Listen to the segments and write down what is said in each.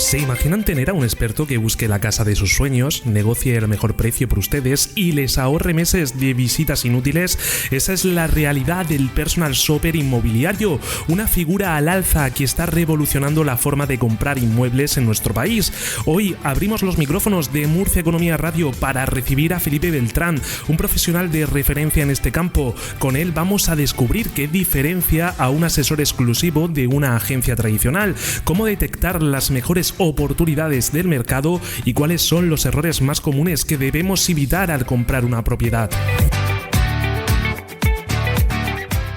¿Se imaginan tener a un experto que busque la casa de sus sueños, negocie el mejor precio por ustedes y les ahorre meses de visitas inútiles? Esa es la realidad del personal shopper inmobiliario, una figura al alza que está revolucionando la forma de comprar inmuebles en nuestro país. Hoy abrimos los micrófonos de Murcia Economía Radio para recibir a Felipe Beltrán, un profesional de referencia en este campo. Con él vamos a descubrir qué diferencia a un asesor exclusivo de una agencia tradicional, cómo detectar las mejores oportunidades del mercado y cuáles son los errores más comunes que debemos evitar al comprar una propiedad.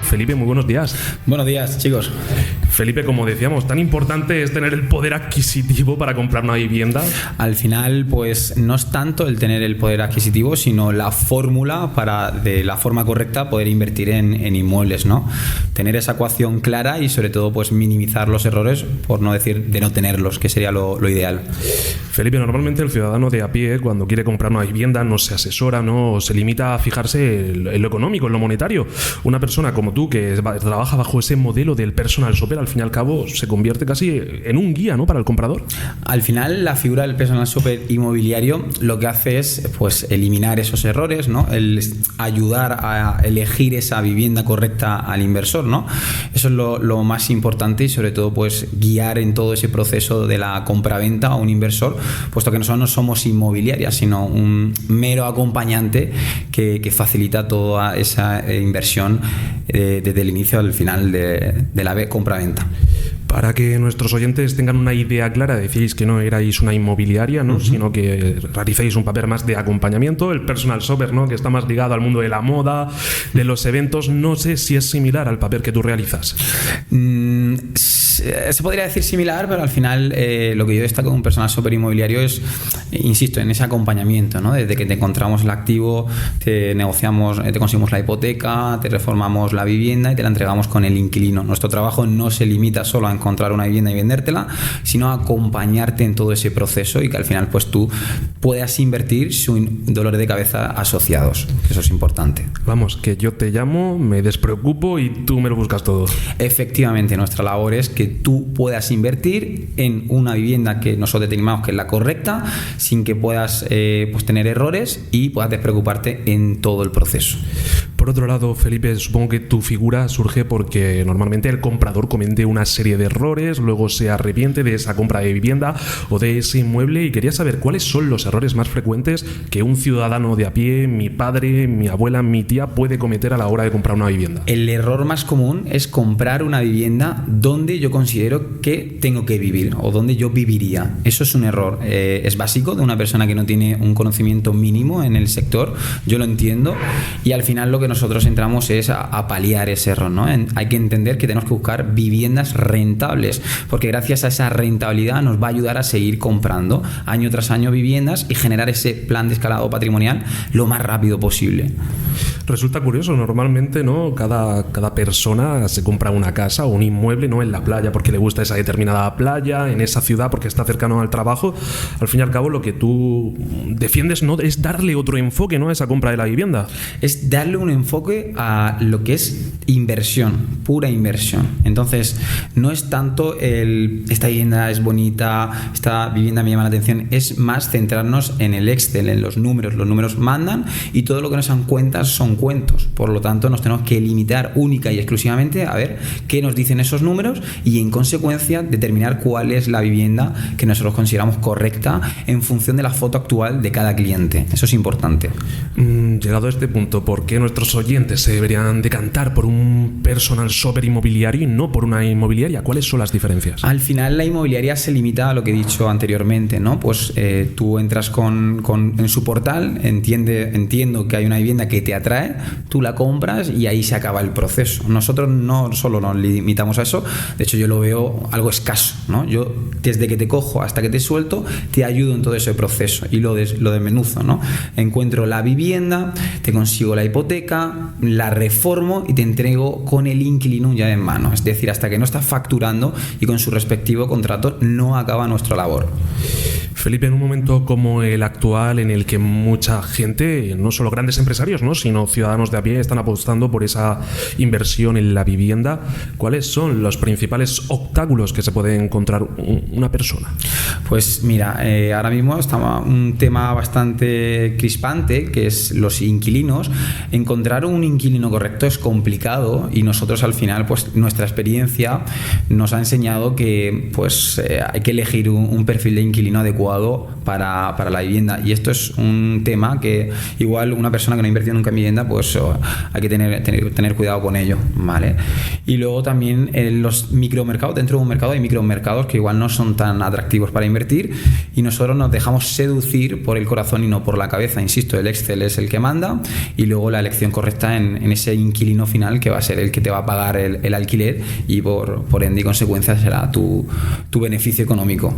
Felipe, muy buenos días. Buenos días, chicos. Felipe, como decíamos, tan importante es tener el poder adquisitivo para comprar una vivienda. Al final, pues no es tanto el tener el poder adquisitivo, sino la fórmula para, de la forma correcta, poder invertir en inmuebles, ¿no? Tener esa ecuación clara y sobre todo, pues minimizar los errores, por no decir de no tenerlos, que sería lo ideal. Felipe, normalmente el ciudadano de a pie, cuando quiere comprar una vivienda, no se asesora, no se limita a fijarse en lo económico, en lo monetario. Una persona como tú, que trabaja bajo ese modelo del personal shopper, al fin y al cabo se convierte casi en un guía, ¿no?, para el comprador. Al final, la figura del personal shopper inmobiliario lo que hace es, pues, eliminar esos errores, ¿no? El ayudar a elegir esa vivienda correcta al inversor, ¿no? Eso es lo más importante y sobre todo, pues, guiar en todo ese proceso de la compraventa a un inversor, puesto que nosotros no somos inmobiliarias, sino un mero acompañante que facilita toda esa inversión desde el inicio al final de la compraventa. Para que nuestros oyentes tengan una idea clara, decíais que no erais una inmobiliaria, ¿no? Sino que realicéis un papel más de acompañamiento. El personal shopper, ¿no?, que está más ligado al mundo de la moda, de los eventos. No sé si es similar al papel que tú realizas. Se podría decir similar, pero al final lo que yo destaco de un personal shopper inmobiliario es, insisto, en ese acompañamiento, ¿no? Desde que te encontramos el activo, te negociamos, te conseguimos la hipoteca, te reformamos la vivienda y te la entregamos con el inquilino. Nuestro trabajo no se limita solo a encontrar una vivienda y vendértela, sino a acompañarte en todo ese proceso y que al final, pues, tú puedas invertir sin dolores de cabeza asociados. Eso es importante. Vamos, que yo te llamo, me despreocupo y tú me lo buscas todo. Efectivamente, nuestra labor es que tú puedas invertir en una vivienda que nosotros determinamos que es la correcta, sin que puedas pues tener errores y puedas despreocuparte en todo el proceso. Por otro lado, Felipe, supongo que tu figura surge porque normalmente el comprador comete una serie de errores, luego se arrepiente de esa compra de vivienda o de ese inmueble, y quería saber cuáles son los errores más frecuentes que un ciudadano de a pie, mi padre, mi abuela, mi tía, puede cometer a la hora de comprar una vivienda. El error más común es comprar una vivienda donde yo considero que tengo que vivir o donde yo viviría. Eso es un error. Es básico de una persona que no tiene un conocimiento mínimo en el sector. Yo lo entiendo y al final lo que nosotros entramos es a paliar ese error, ¿no? Hay que entender que tenemos que buscar viviendas rentables, porque gracias a esa rentabilidad nos va a ayudar a seguir comprando año tras año viviendas y generar ese plan de escalado patrimonial lo más rápido posible. Resulta curioso, normalmente, ¿no?, cada persona se compra una casa o un inmueble, ¿no?, en la playa porque le gusta esa determinada playa, en esa ciudad porque está cercano al trabajo. Al fin y al cabo, lo que tú defiendes, ¿no?, es darle otro enfoque, ¿no?, a esa compra de la vivienda. Es darle un enfoque a lo que es inversión, pura inversión. Entonces, no es tanto esta vivienda es bonita, esta vivienda me llama la atención, es más centrarnos en el Excel, en los números. Los números mandan y todo lo que nos dan cuentas son cuentos. Por lo tanto, nos tenemos que limitar única y exclusivamente a ver qué nos dicen esos números y, en consecuencia, determinar cuál es la vivienda que nosotros consideramos correcta en función de la foto actual de cada cliente. Eso es importante. Llegado a este punto, ¿por qué nuestros oyentes se deberían decantar por un personal shopper inmobiliario y no por una inmobiliaria? ¿Cuáles son las diferencias? Al final, la inmobiliaria se limita a lo que he dicho anteriormente, ¿no? Pues tú entras en su portal, entiendo que hay una vivienda que te atrae, tú la compras y ahí se acaba el proceso. Nosotros no solo nos limitamos a eso, de hecho yo lo veo algo escaso, ¿no? Yo desde que te cojo hasta que te suelto te ayudo en todo ese proceso y lo desmenuzo, ¿no? Encuentro la vivienda, te consigo la hipoteca, la reformo y te entrego con el inquilino ya en mano, es decir, hasta que no está facturando y con su respectivo contrato no acaba nuestra labor. Felipe, en un momento como el actual en el que mucha gente, no solo grandes empresarios, ¿no?, sino ciudadanos de a pie, están apostando por esa inversión en la vivienda, ¿cuáles son los principales obstáculos que se puede encontrar una persona? Pues mira, ahora mismo está un tema bastante crispante, que es los inquilinos. Encontrar un inquilino correcto es complicado y nosotros al final, pues nuestra experiencia nos ha enseñado que pues hay que elegir un perfil de inquilino adecuado para la vivienda, y esto es un tema que igual una persona que no ha invertido nunca en vivienda, pues hay que tener cuidado con ello, ¿vale? Y luego también los micromercados. Dentro de un mercado hay micromercados que igual no son tan atractivos para invertir, y nosotros nos dejamos seducir por el corazón y no por la cabeza. Insisto, el Excel es el que manda, y luego la elección correcta en ese inquilino final, que va a ser el que te va a pagar el alquiler, y por ende y consecuencia será tu beneficio económico.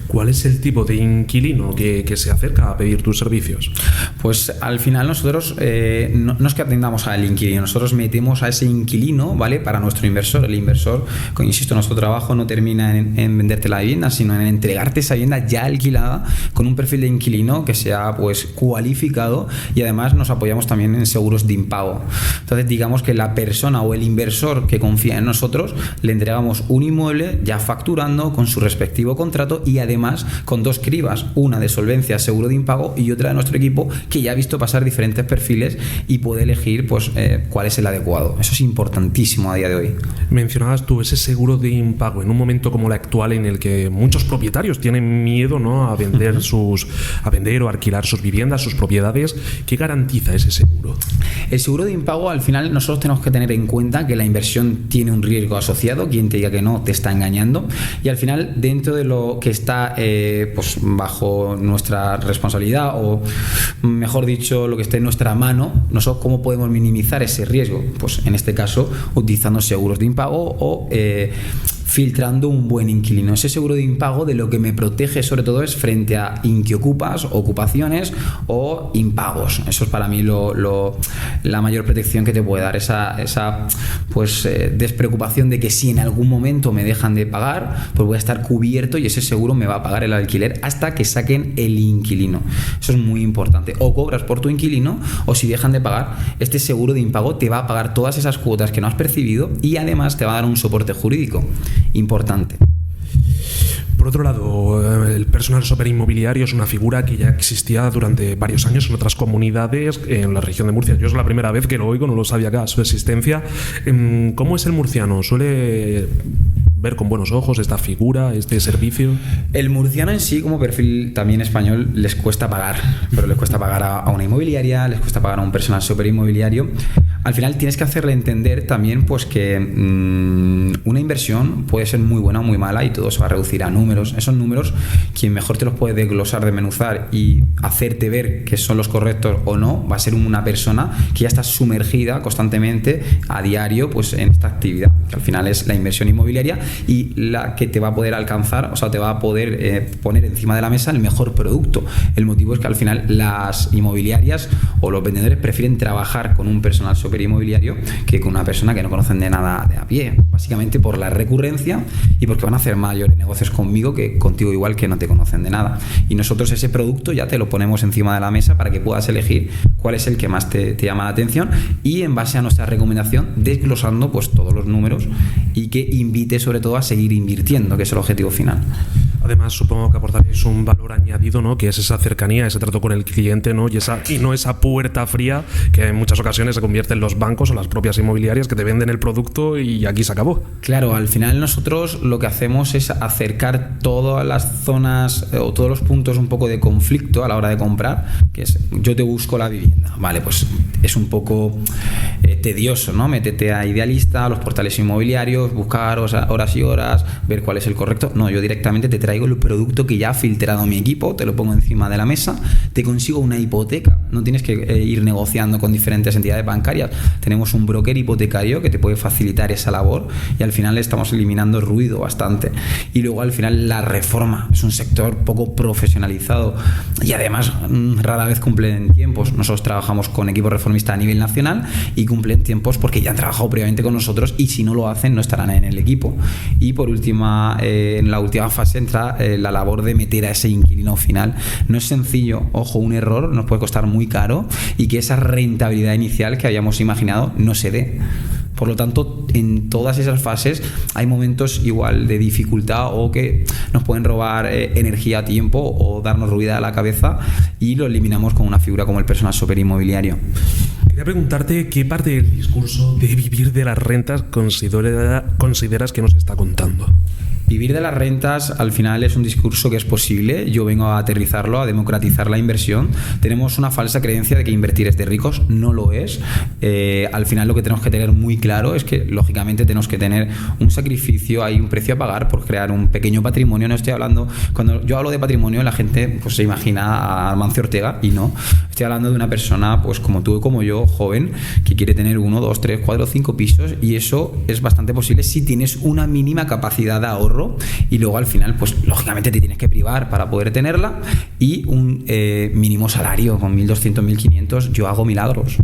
¿Cuál es el tipo de inquilino que se acerca a pedir tus servicios? Pues al final nosotros no es que atendamos al inquilino, nosotros metemos a ese inquilino, ¿vale?, para nuestro inversor. El inversor, insisto, nuestro trabajo no termina en venderte la vivienda, sino en entregarte esa vivienda ya alquilada con un perfil de inquilino que sea pues cualificado, y además nos apoyamos también en seguros de impago. Entonces digamos que la persona o el inversor que confía en nosotros le entregamos un inmueble ya facturando con su respectivo contrato, y además con dos cribas, una de solvencia, seguro de impago, y otra de nuestro equipo que ya ha visto pasar diferentes perfiles y puede elegir pues cuál es el adecuado. Eso es importantísimo a día de hoy. Mencionabas tú ese seguro de impago en un momento como el actual en el que muchos propietarios tienen miedo, ¿no?, a vender a vender o alquilar sus viviendas, sus propiedades. ¿Qué garantiza ese seguro? El seguro de impago, al final nosotros tenemos que tener en cuenta que la inversión tiene un riesgo asociado. Quien te diga que no te está engañando, y al final dentro de lo que está pues bajo nuestra responsabilidad, o mejor dicho, lo que esté en nuestra mano, nosotros cómo podemos minimizar ese riesgo, pues en este caso utilizando seguros de impago o filtrando un buen inquilino. Ese seguro de impago de lo que me protege sobre todo es frente a inquiocupas, ocupaciones o impagos. Eso es para mí la mayor protección que te puede dar, esa pues despreocupación de que si en algún momento me dejan de pagar, pues voy a estar cubierto y ese seguro me va a pagar el alquiler hasta que saquen el inquilino. Eso es muy importante. O cobras por tu inquilino, o si dejan de pagar, este seguro de impago te va a pagar todas esas cuotas que no has percibido, y además te va a dar un soporte jurídico importante. Por otro lado, el personal shopper inmobiliario es una figura que ya existía durante varios años en otras comunidades en la región de Murcia. Yo es la primera vez que lo oigo, no lo sabía acá su existencia. ¿Cómo es el murciano? ¿Suele ver con buenos ojos esta figura, este servicio? El murciano en sí, como perfil también español, les cuesta pagar, pero les cuesta pagar a una inmobiliaria, les cuesta pagar a un personal shopper inmobiliario. Al final tienes que hacerle entender también pues que una inversión puede ser muy buena o muy mala, y todo se va a reducir a números. Esos números, quien mejor te los puede desglosar, desmenuzar y hacerte ver que son los correctos o no, va a ser una persona que ya está sumergida constantemente a diario pues en esta actividad, que al final es la inversión inmobiliaria, y la que te va a poder alcanzar, o sea, te va a poder poner encima de la mesa el mejor producto. El motivo es que al final las inmobiliarias o los vendedores prefieren trabajar con un personal shopper inmobiliario que con una persona que no conocen de nada de a pie, básicamente por la recurrencia y porque van a hacer mayores negocios conmigo que contigo, igual que no te conocen de nada. Y nosotros ese producto ya te lo ponemos encima de la mesa para que puedas elegir cuál es el que más te llama la atención, y en base a nuestra recomendación desglosando pues todos los números, y que invite sobre todo a seguir invirtiendo, que es el objetivo final. Además, supongo que aportaréis un valor añadido, ¿no?, que es esa cercanía, ese trato con el cliente, ¿no?, y no esa puerta fría que en muchas ocasiones se convierte en los bancos o las propias inmobiliarias que te venden el producto y aquí se acabó. Claro, al final nosotros lo que hacemos es acercar todas las zonas o todos los puntos un poco de conflicto a la hora de comprar, que es: yo te busco la vivienda. Vale, pues es un poco tedioso, ¿no? Métete a Idealista, a los portales inmobiliarios, buscar horas y horas, ver cuál es el correcto. No, yo directamente te traigo el producto que ya ha filtrado mi equipo, te lo pongo encima de la mesa, te consigo una hipoteca. No tienes que ir negociando con diferentes entidades bancarias. Tenemos un broker hipotecario que te puede facilitar esa labor, y al final estamos eliminando ruido bastante. Y luego al final la reforma es un sector poco profesionalizado y además rara vez cumplen tiempos. Nosotros trabajamos con equipos reformistas a nivel nacional y cumplen tiempos porque ya han trabajado previamente con nosotros, y si no lo hacen no estarán en el equipo. Y por última, en la última fase entra toda la labor de meter a ese inquilino final. No es sencillo, ojo, un error nos puede costar muy caro y que esa rentabilidad inicial que habíamos imaginado no se dé. Por lo tanto, en todas esas fases hay momentos igual de dificultad o que nos pueden robar energía, tiempo o darnos ruida a la cabeza, y lo eliminamos con una figura como el personal shopper inmobiliario. Quería preguntarte qué parte del discurso de vivir de las rentas consideras que nos está contando. Vivir de las rentas al final es un discurso que es posible. Yo vengo a aterrizarlo, a democratizar la inversión. Tenemos una falsa creencia de que invertir es de ricos. No lo es. Al final lo que tenemos que tener muy claro es que lógicamente tenemos que tener un sacrificio, hay un precio a pagar por crear un pequeño patrimonio. No estoy hablando, cuando yo hablo de patrimonio, la gente pues se imagina a Amancio Ortega, y no. Estoy hablando de una persona pues como tú y como yo, joven, que quiere tener 1, 2, 3, 4, 5 pisos, y eso es bastante posible si tienes una mínima capacidad de ahorro. Y luego al final pues lógicamente te tienes que privar para poder tenerla, y un mínimo salario con 1.200, 1.500 yo hago milagros,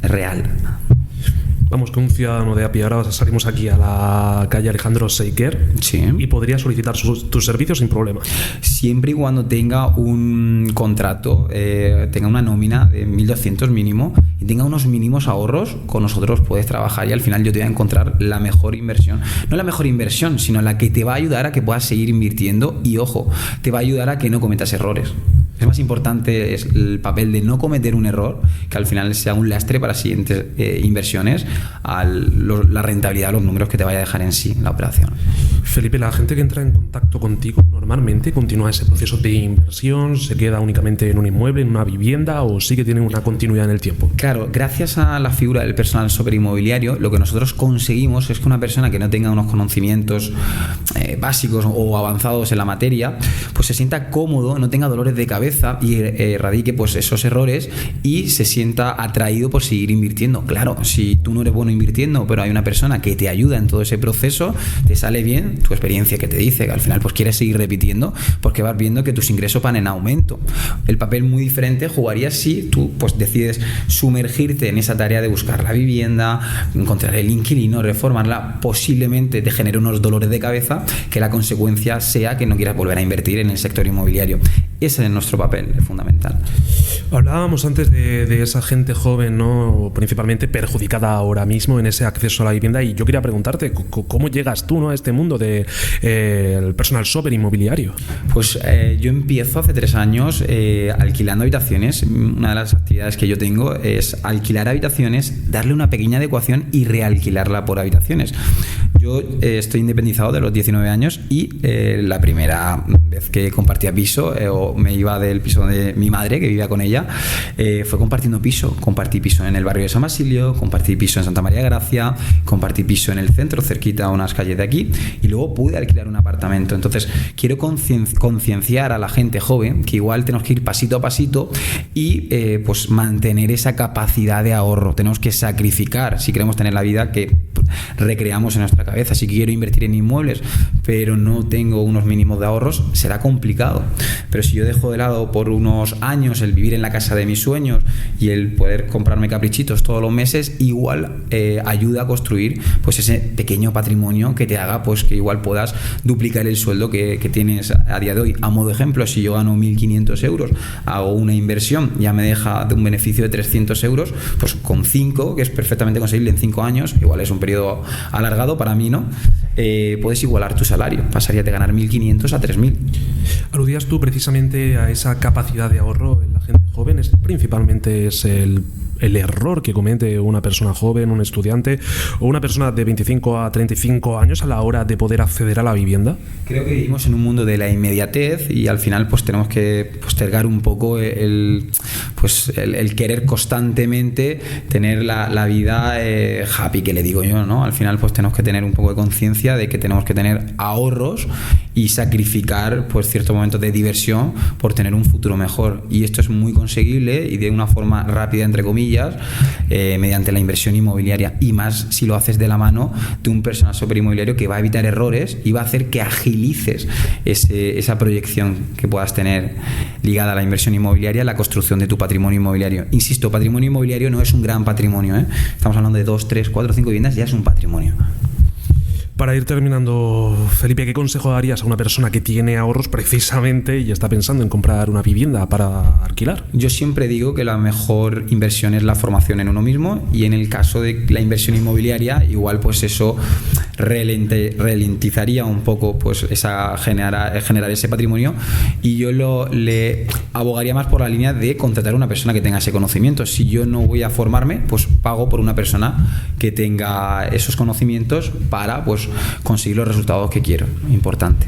es real. Vamos, que un ciudadano de a pie, ahora salimos aquí a la calle Alejandro Seiker, sí, y podría solicitar tus servicios sin problema. Siempre y cuando tenga un contrato, tenga una nómina de 1.200 mínimo y tenga unos mínimos ahorros, con nosotros puedes trabajar y al final yo te voy a encontrar la mejor inversión. No la mejor inversión, sino la que te va a ayudar a que puedas seguir invirtiendo y, ojo, te va a ayudar a que no cometas errores. Es más importante es el papel de no cometer un error, que al final sea un lastre para siguientes inversiones, la rentabilidad, los números que te vaya a dejar en sí la operación. Felipe, la gente que entra en contacto contigo normalmente continúa ese proceso de inversión, se queda únicamente en un inmueble, en una vivienda, o sí que tiene una continuidad en el tiempo. Claro, gracias a la figura del personal shopper inmobiliario, lo que nosotros conseguimos es que una persona que no tenga unos conocimientos básicos o avanzados en la materia, pues se sienta cómodo, no tenga dolores de cabeza y erradique pues esos errores y se sienta atraído por seguir invirtiendo. Claro, si tú no eres bueno invirtiendo, pero hay una persona que te ayuda en todo ese proceso, te sale bien, tu experiencia que te dice que al final pues quieres seguir repitiendo porque vas viendo que tus ingresos van en aumento. El papel muy diferente jugaría si tú pues decides sumergirte en esa tarea de buscar la vivienda, encontrar el inquilino, reformarla, posiblemente te genere unos dolores de cabeza que la consecuencia sea que no quieras volver a invertir en el sector inmobiliario. Ese es nuestro papel, es fundamental. Hablábamos antes de esa gente joven, ¿no? Principalmente perjudicada ahora mismo en ese acceso a la vivienda, y yo quería preguntarte ¿cómo llegas tú, ¿no?, a este mundo del personal shopper inmobiliario? Pues yo empiezo hace 3 años alquilando habitaciones. Una de las actividades que yo tengo es alquilar habitaciones, darle una pequeña adecuación y realquilarla por habitaciones. Yo estoy independizado de los 19 años y la primera vez que compartía piso o me iba del piso de mi madre, que vivía con ella, fue compartiendo piso. Compartí piso en el barrio de San Basilio, compartí piso en Santa María de Gracia, compartí piso en el centro, cerquita a unas calles de aquí, y luego pude alquilar un apartamento. Entonces quiero concienciar a la gente joven que igual tenemos que ir pasito a pasito y pues mantener esa capacidad de ahorro. Tenemos que sacrificar si queremos tener la vida que recreamos en nuestra cabeza. Si quiero invertir en inmuebles pero no tengo unos mínimos de ahorros, será complicado. Pero si yo dejo de lado por unos años el vivir en la casa de mis sueños y el poder comprarme caprichitos todos los meses, igual ayuda a construir pues ese pequeño patrimonio que te haga pues que igual puedas duplicar el sueldo que tienes a día de hoy. A modo de ejemplo, si yo gano 1.500 euros, hago una inversión, ya me deja de un beneficio de 300 euros, pues con 5, que es perfectamente conseguible en 5 años, igual es un periodo alargado para mí, ¿no? Puedes igualar tu salario, pasaría de ganar 1.500 a 3.000. Aludías tú precisamente a esa capacidad de ahorro en la gente joven. Principalmente es el error que comete una persona joven, un estudiante o una persona de 25 a 35 años a la hora de poder acceder a la vivienda. Creo que vivimos en un mundo de la inmediatez y al final pues tenemos que postergar un poco el querer constantemente tener la vida happy, que le digo yo, ¿no? Al final pues tenemos que tener un poco de conciencia de que tenemos que tener ahorros y sacrificar pues ciertos momentos de diversión por tener un futuro mejor, y esto es muy conseguible y de una forma rápida, entre comillas, mediante la inversión inmobiliaria, y más si lo haces de la mano de un personal shopper inmobiliario que va a evitar errores y va a hacer que agilices esa proyección que puedas tener ligada a la inversión inmobiliaria, la construcción de tu patrimonio inmobiliario. Insisto, patrimonio inmobiliario no es un gran patrimonio, ¿eh? Estamos hablando de 2, 3, 4, 5 viviendas, ya es un patrimonio. Para ir terminando, Felipe, ¿qué consejo darías a una persona que tiene ahorros precisamente y está pensando en comprar una vivienda para alquilar? Yo siempre digo que la mejor inversión es la formación en uno mismo, y en el caso de la inversión inmobiliaria, igual pues eso ralentizaría un poco pues generar ese patrimonio, y yo le abogaría más por la línea de contratar a una persona que tenga ese conocimiento. Si yo no voy a formarme, pues pago por una persona que tenga esos conocimientos para pues conseguir los resultados que quiero. Importante.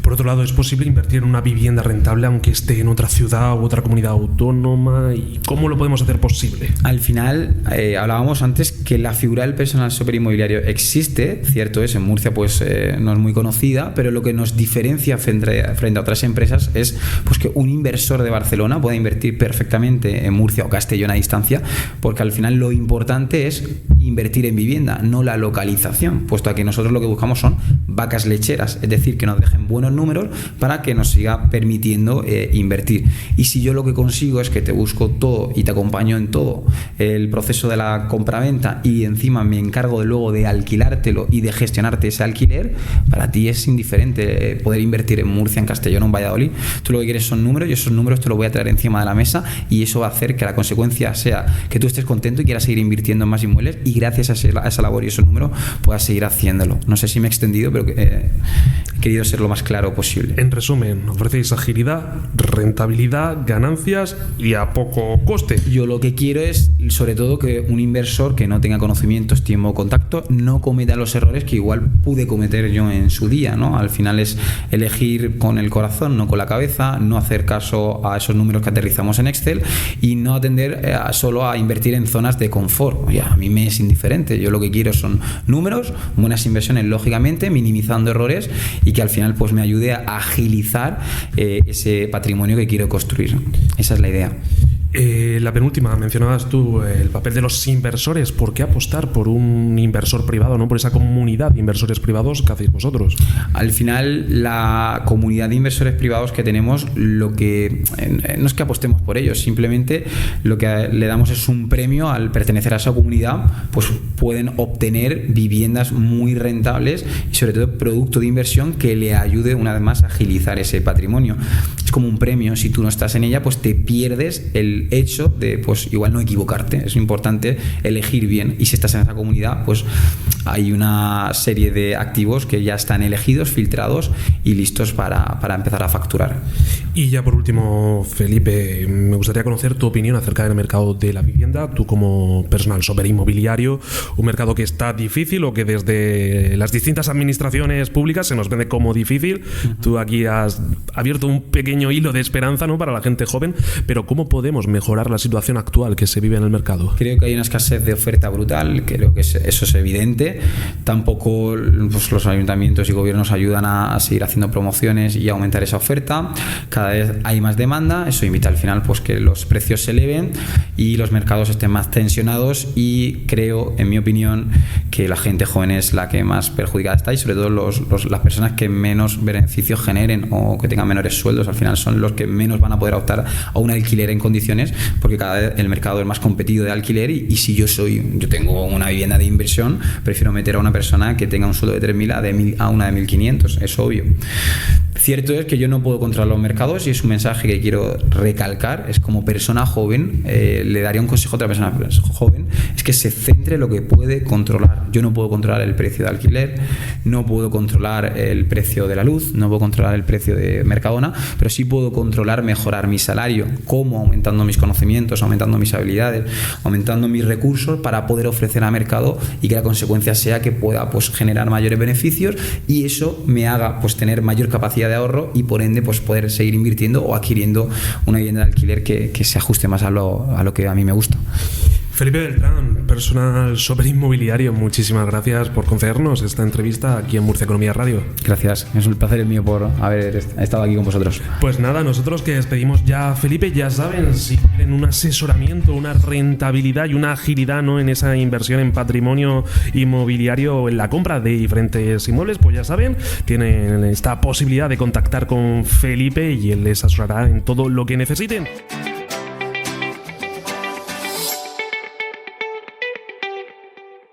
Por otro lado, ¿es posible invertir en una vivienda rentable aunque esté en otra ciudad u otra comunidad autónoma? ¿Y cómo lo podemos hacer posible? Al final, hablábamos antes que la figura del personal shopper inmobiliario existe, cierto es, en Murcia pues no es muy conocida, pero lo que nos diferencia frente a otras empresas es pues que un inversor de Barcelona pueda invertir perfectamente en Murcia o Castellón a distancia, porque al final lo importante es invertir en vivienda, no la localización, puesto a que nosotros lo que buscamos son vacas lecheras, es decir, que nos dejen buenos números para que nos siga permitiendo invertir. Y si yo lo que consigo es que te busco todo y te acompaño en todo el proceso de la compraventa, y encima me encargo de luego de alquilártelo y de gestionarte ese alquiler, para ti es indiferente poder invertir en Murcia, en Castellón o en Valladolid. Tú lo que quieres son números, y esos números te los voy a traer encima de la mesa, y eso va a hacer que la consecuencia sea que tú estés contento y quieras seguir invirtiendo en más inmuebles, y gracias a esa labor y esos números puedas seguir haciéndolo. No sé si me he extendido, pero he querido ser lo más claro posible. En resumen, ofrecéis agilidad, rentabilidad, ganancias y a poco coste. Yo lo que quiero es, sobre todo, que un inversor que no tenga conocimientos, tiempo o contacto no cometa los errores que igual pude cometer yo en su día, ¿no? Al final es elegir con el corazón, no con la cabeza, no hacer caso a esos números que aterrizamos en Excel, y no atender solo a invertir en zonas de confort. Oye, a mí me es indiferente. Yo lo que quiero son números, buenas inversiones, lógicamente, minimizando errores, y que al final pues me ayude a agilizar ese patrimonio que quiero construir. Esa es la idea. La penúltima, mencionabas tú el papel de los inversores. ¿Por qué apostar por un inversor privado, no por esa comunidad de inversores privados que hacéis vosotros? Al final, la comunidad de inversores privados que tenemos, lo que no es que apostemos por ellos, simplemente lo que le damos es un premio. Al pertenecer a esa comunidad, pues pueden obtener viviendas muy rentables y sobre todo producto de inversión que le ayude una vez más a agilizar ese patrimonio. Es como un premio. Si tú no estás en ella, pues te pierdes el hecho de pues igual no equivocarte. Es importante elegir bien, y si estás en esa comunidad, pues hay una serie de activos que ya están elegidos, filtrados y listos para empezar a facturar. Y ya por último, Felipe, me gustaría conocer tu opinión acerca del mercado de la vivienda. Tú como personal shopper inmobiliario, un mercado que está difícil o que desde las distintas administraciones públicas se nos vende como difícil. Tú aquí has abierto un pequeño hilo de esperanza, ¿no?, para la gente joven, pero ¿cómo podemos mejorar la situación actual que se vive en el mercado? Creo que hay una escasez de oferta brutal, creo que eso es evidente. Tampoco pues, los ayuntamientos y gobiernos ayudan a seguir haciendo promociones y aumentar esa oferta. Cada vez hay más demanda, eso invita al final pues que los precios se eleven y los mercados estén más tensionados, y creo, en mi opinión, que la gente joven es la que más perjudicada está, y sobre todo las personas que menos beneficios generen o que tengan menores sueldos, al final son los que menos van a poder optar a un alquiler en condiciones, porque cada vez el mercado es más competido de alquiler, y si yo tengo una vivienda de inversión, prefiero meter a una persona que tenga un sueldo de 3.000 a una de 1.500, es obvio. Cierto es que yo no puedo controlar los mercados, y es un mensaje que quiero recalcar. Es como persona joven, le daría un consejo a otra persona joven, es que se centre en lo que puede controlar. Yo no puedo controlar el precio de alquiler, no puedo controlar el precio de la luz, no puedo controlar el precio de Mercadona, pero sí puedo controlar mejorar mi salario. ¿Cómo? Aumentando mis conocimientos, aumentando mis habilidades, aumentando mis recursos para poder ofrecer al mercado, y que la consecuencia sea que pueda pues generar mayores beneficios, y eso me haga pues tener mayor capacidad de ahorro, y por ende pues poder seguir invirtiendo o adquiriendo una vivienda de alquiler que se ajuste más a lo que a mí me gusta. Felipe Beltrán, personal shopper inmobiliario, muchísimas gracias por concedernos esta entrevista aquí en Murcia Economía Radio. Gracias, es un placer mío por haber estado aquí con vosotros. Pues nada, nosotros que despedimos ya, Felipe, ya saben, si quieren un asesoramiento, una rentabilidad y una agilidad, ¿no?, en esa inversión en patrimonio inmobiliario o en la compra de diferentes inmuebles, pues ya saben, tienen esta posibilidad de contactar con Felipe y él les asesorará en todo lo que necesiten.